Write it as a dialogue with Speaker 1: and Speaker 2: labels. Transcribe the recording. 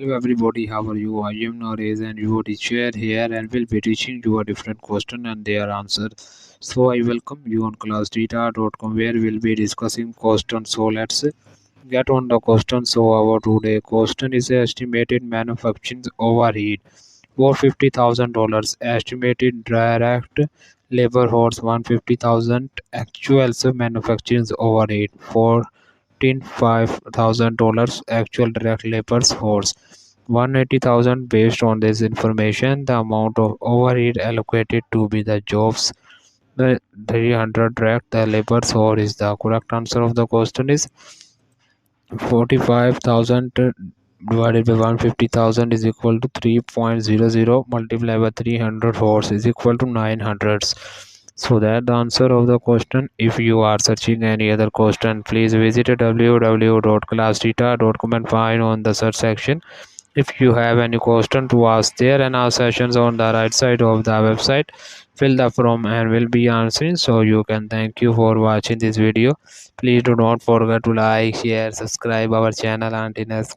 Speaker 1: Hello everybody, how are you? I am Naresh and your teacher here and will be teaching you a different question and their answer. So I welcome you on classdata.com where we'll be discussing question. So let's get on the question. So our today question is estimated manufacturing overhead for $50,000, estimated direct labor horse 150,000, actual manufacturing overhead for $5,000, actual direct labor force 180,000. Based on this information, the amount of overhead allocated to be the jobs the 300 direct the labor force is the correct answer of the question is 45,000 divided by 150,000 is equal to 3.00 multiplied by 300 horse is equal to 900. So that the answer of the question. If you are searching any other question, please visit www.classdata.com and find on the search section. If you have any question to ask there and our sessions on the right side of the website, fill the form and will be answering. So you can thank you for watching this video. Please do not forget to like, share, subscribe our channel until next